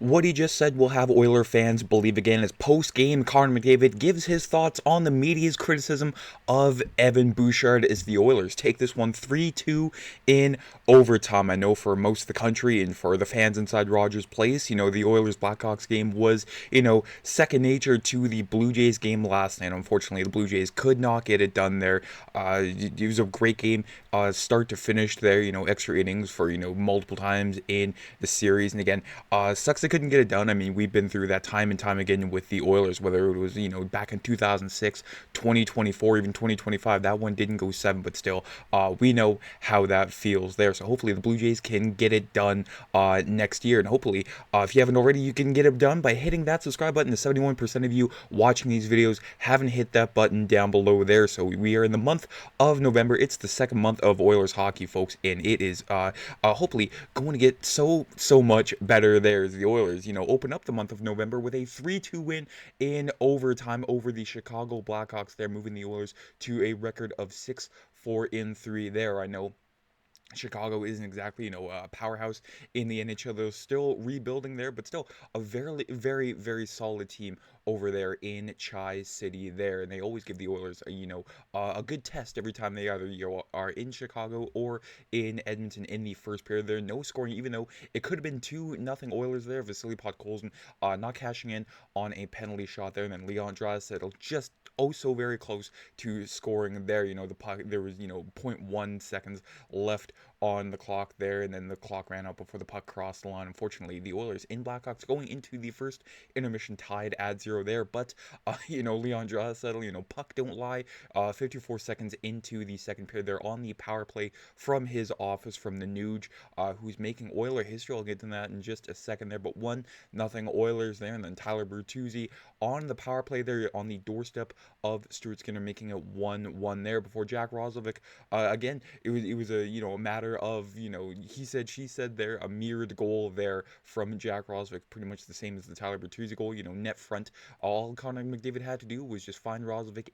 What he just said will have Oiler fans believe again as post-game Connor McDavid gives his thoughts on the media's criticism of Evan Bouchard as the Oilers take this one 3-2 in overtime. I know for most of the country and for the fans inside Rogers Place, the Oilers Blackhawks game was, second nature to the Blue Jays game last night. Unfortunately, the Blue Jays could not get it done there. It was a great game, start to finish there, extra innings for, multiple times in the series. And again, sucks they couldn't get it done. I mean, we've been through that time and time again with the Oilers, whether it was, back in 2006, 2024, even 2025. That one didn't go seven, but still, we know how that feels there. So hopefully the Blue Jays can get it done next year. And hopefully, if you haven't already, you can get it done by hitting that subscribe button. The 71% of you watching these videos haven't hit that button down below there. So we are in the month of November. It's the second month of Oilers hockey, folks, and it is hopefully going to get so much better there as the Oilers, open up the month of November with a 3-2 win in overtime over the Chicago Blackhawks. They're moving the Oilers to a record of 6-4-3 there. I know Chicago isn't exactly, a powerhouse in the NHL. They're still rebuilding there, but still a very, very, very solid team over there in Tri-City there. And they always give the Oilers, a good test every time they either are in Chicago or in Edmonton in the first period. There no scoring, even though it could have been 2-0 Oilers there. Vasily Podkolzin not cashing in on a penalty shot there, and then Leon Draisaitl just so very close to scoring there. The puck, there was, zero point 0.1 seconds left on the clock there, and then the clock ran out before the puck crossed the line. Unfortunately, the Oilers in Blackhawks going into the first intermission tied at 0 there, but Leon Draisaitl, puck don't lie. 54 seconds into the second period, they're on the power play from his office from the Nuge, who's making Oiler history. I'll get to that in just a second there, but 1-0 Oilers there, and then Tyler Bertuzzi on the power play there on the doorstep of Stuart Skinner, making it 1-1 there before Jack Roslovic. Again, it was a a matter of he said she said there, a mirrored goal there from Jack Roslovic, pretty much the same as the Tyler Bertuzzi goal. Net front. All Connor McDavid had to do was just find Roslovic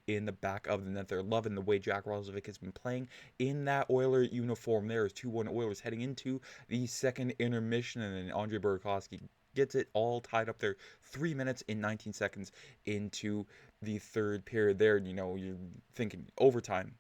in the back of the net. They're loving the way Jack Roslovic has been playing in that Oiler uniform. There is 2-1 Oilers heading into the second intermission, and then Andre Burakovsky gets it all tied up there 3 minutes and 19 seconds into the third period there. You're thinking overtime.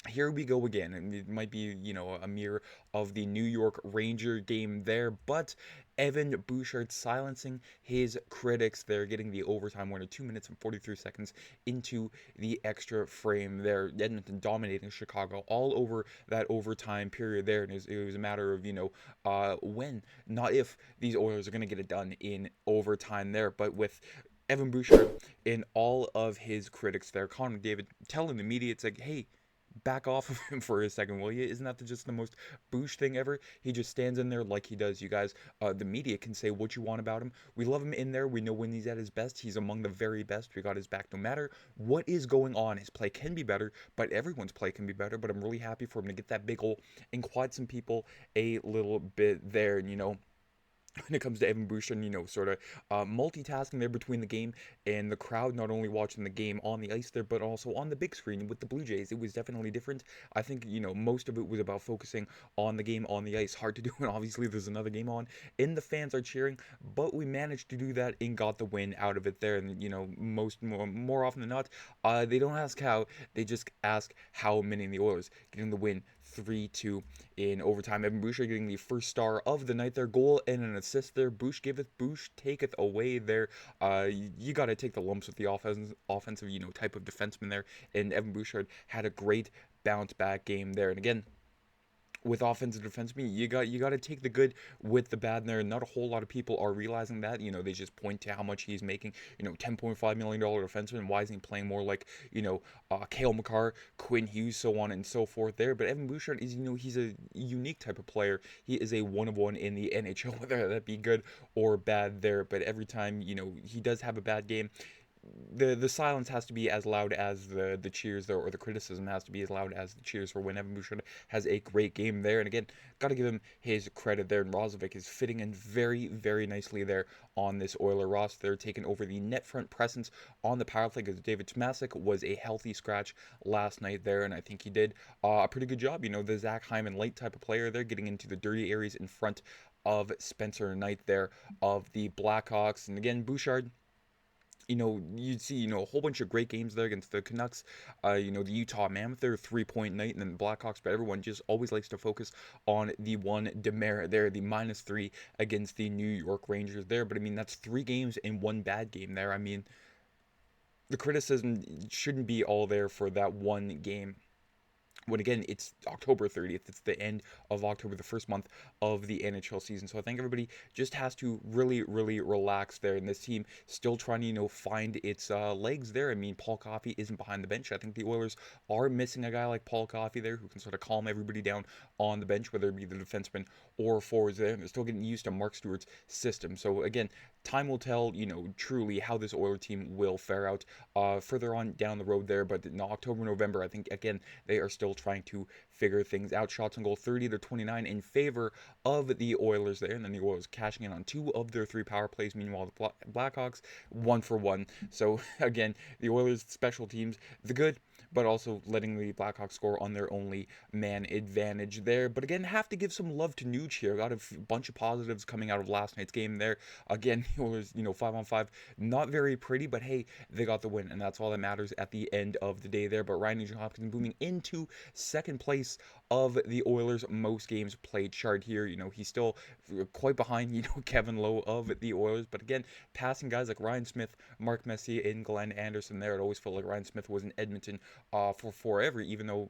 Here we go again, and it might be, a mirror of the New York Ranger game there, but Evan Bouchard silencing his critics there, getting the overtime winner 2 minutes and 43 seconds into the extra frame there. Edmonton dominating Chicago all over that overtime period there, and it was a matter of, when, not if, these Oilers are going to get it done in overtime there, but with Evan Bouchard and all of his critics there, Connor McDavid telling the media, it's like, hey, back off of him for a second, will you? Isn't that just the most Boosh thing ever? He just stands in there like he does. You guys, the media can say what you want about him. We love him in there. We know when he's at his best. He's among the very best. We got his back no matter what is going on. His play can be better, but everyone's play can be better. But I'm really happy for him to get that big goal and quiet some people a little bit there. And, when it comes to Evan Bouchard, sort of multitasking there between the game and the crowd, not only watching the game on the ice there, but also on the big screen with the Blue Jays. It was definitely different. I think, most of it was about focusing on the game on the ice. Hard to do, and obviously there's another game on, and the fans are cheering, but we managed to do that and got the win out of it there. And, more often than not, they don't ask how, they just ask how many in the Oilers getting the win 3-2 in overtime. Evan Bouchard getting the first star of the night there, goal and an assist there. Bouch giveth, Bouch taketh away there. You got to take the lumps with the offensive, type of defenseman there, and Evan Bouchard had a great bounce back game there. And again, with offensive defensemen, you got to take the good with the bad there. Not a whole lot of people are realizing that. They just point to how much he's making. $10.5 million defenseman. Why isn't he playing more like, Cale Makar, Quinn Hughes, so on and so forth there? But Evan Bouchard is, he's a unique type of player. He is a one of one in the NHL, whether that be good or bad there. But every time, he does have a bad game, the silence has to be as loud as the cheers there, or the criticism has to be as loud as the cheers for when Evan Bouchard has a great game there. And again, got to give him his credit there. And Roslovic is fitting in very, very nicely there on this Oiler roster. They're taking over the net front presence on the power play because David Tomasic was a healthy scratch last night there, and I think he did a pretty good job. The Zach Hyman light type of player there, getting into the dirty areas in front of Spencer Knight there of the Blackhawks. And again, Bouchard, you'd see, a whole bunch of great games there against the Canucks, the Utah Mammoth, their 3-point night, and then the Blackhawks, but everyone just always likes to focus on the one demerit there, the -3 against the New York Rangers there. But I mean, that's 3 games in one bad game there. I mean, the criticism shouldn't be all there for that one game, when again it's October 30th. It's the end of October, the first month of the NHL season. So I think everybody just has to really, really relax there. And this team still trying to, find its legs there. I mean, Paul Coffey isn't behind the bench. I think the Oilers are missing a guy like Paul Coffey there who can sort of calm everybody down on the bench, whether it be the defenseman or forwards there. And they're still getting used to Mark Stewart's system. So again, time will tell, truly how this Oilers team will fare out further on down the road there. But in October, November, I think, again, they are still trying to figure things out. Shots on goal 30-29 in favor of the Oilers there. And then the Oilers cashing in on 2 of their 3 power plays. Meanwhile, the Blackhawks, 1 for 1. So, again, the Oilers' special teams, the good, but also letting the Blackhawks score on their only man advantage there. But again, have to give some love to Nuge here. Got a bunch of positives coming out of last night's game there. Again, the Oilers, 5-on-5, not very pretty, but hey, they got the win, and that's all that matters at the end of the day there. But Ryan Nugent-Hopkins moving into second place of the Oilers' most games played chart here. He's still quite behind, Kevin Lowe of the Oilers. But again, passing guys like Ryan Smith, Mark Messier, and Glenn Anderson there. It always felt like Ryan Smith was in Edmonton for forever, even though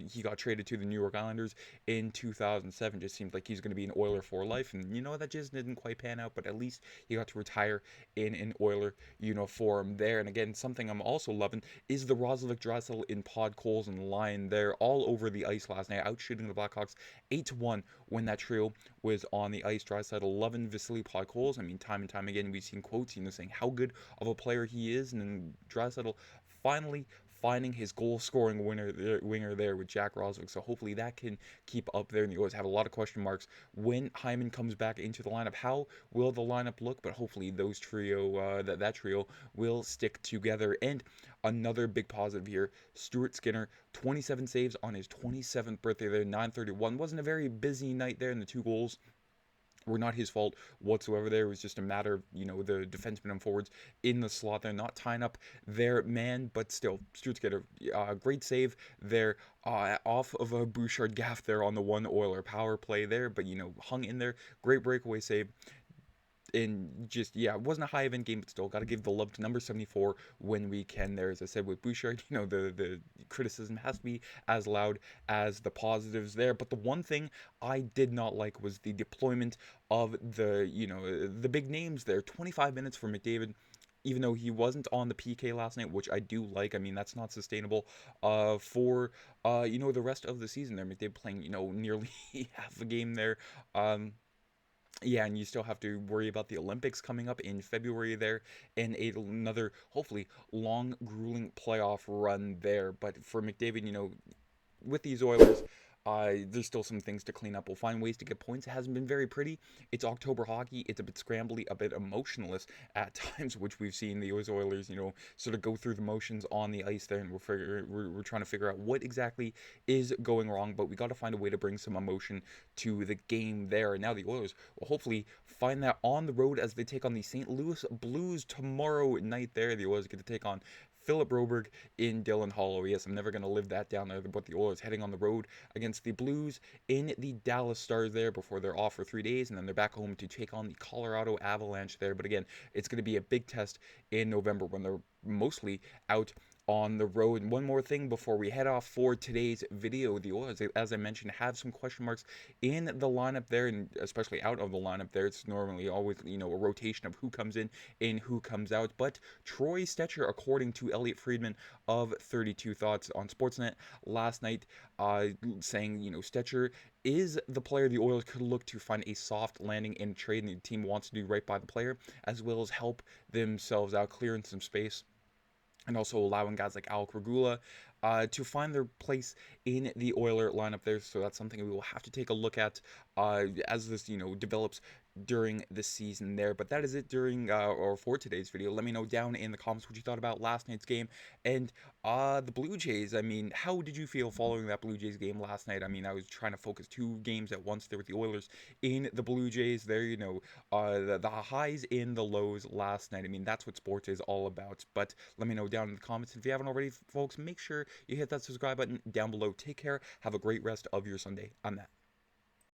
he got traded to the New York Islanders in 2007. Just seemed like he's going to be an Oiler for life. And that just didn't quite pan out, but at least he got to retire in an Oiler uniform there. And again, something I'm also loving is the Draisaitl in Podkolzin and line there all over the ice last night, outshooting the Blackhawks 8-1 when that trio was on the ice. Draisaitl loving Vasily Podkolzin. I mean, time and time again, we've seen quotes, saying how good of a player he is. And then Draisaitl finally finding his goal-scoring winger there with Jack Roswick. So hopefully that can keep up there. And you always have a lot of question marks when Hyman comes back into the lineup. How will the lineup look? But hopefully those that trio will stick together. And another big positive here, Stuart Skinner, 27 saves on his 27th birthday there, 931. Wasn't a very busy night there, and the 2 goals were not his fault whatsoever there. It was just a matter of, the defensemen and forwards in the slot there, not tying up their man, but still, Stuart's got a great save there off of a Bouchard gaff there on the one Oiler power play there, but, hung in there. Great breakaway save. And just, it wasn't a high event game, but still got to give the love to number 74 when we can there. As I said with Bouchard, the criticism has to be as loud as the positives there. But the one thing I did not like was the deployment of the big names there. 25 minutes for McDavid, even though he wasn't on the PK last night, which I do like. I mean, that's not sustainable for the rest of the season there. McDavid playing, nearly half a game there. Yeah, and you still have to worry about the Olympics coming up in February there, and another, hopefully, long, grueling playoff run there. But for McDavid, with these Oilers, there's still some things to clean up. We'll find ways to get points. It hasn't been very pretty. It's October hockey. It's a bit scrambly, a bit emotionless at times, which we've seen the Oilers, sort of go through the motions on the ice there, and we're trying to figure out what exactly is going wrong. But we got to find a way to bring some emotion to the game there. And now the Oilers will hopefully find that on the road as they take on the St. Louis Blues tomorrow night there. The Oilers get to take on Philip Broberg in Dylan Hollow. Yes, I'm never going to live that down there, but the Oilers heading on the road against the Blues in the Dallas Stars there before they're off for 3 days, and then they're back home to take on the Colorado Avalanche there. But again, it's going to be a big test in November when they're mostly out on the road. And one more thing before we head off for today's video, the Oilers, as I mentioned, have some question marks in the lineup there, and especially out of the lineup there. It's normally always, a rotation of who comes in and who comes out. But Troy Stecher, according to Elliot Friedman of 32 Thoughts on Sportsnet last night, saying, Stecher is the player the Oilers could look to find a soft landing in trade, and the team wants to do right by the player, as well as help themselves out, clearing some space, and also allowing guys like Alec Regula to find their place in the Oiler lineup there. So that's something we will have to take a look at as this, develops during the season there. But that is it during or for today's video. Let me know down in the comments what you thought about last night's game and the Blue Jays. I mean, how did you feel following that Blue Jays game last night? I mean, I was trying to focus two games at once there with the Oilers in the Blue Jays there, the highs in the lows last night. I mean, that's what sports is all about. But let me know down in the comments. If you haven't already, folks, make sure you hit that subscribe button down below. Take care. Have a great rest of your Sunday. I'm Matt.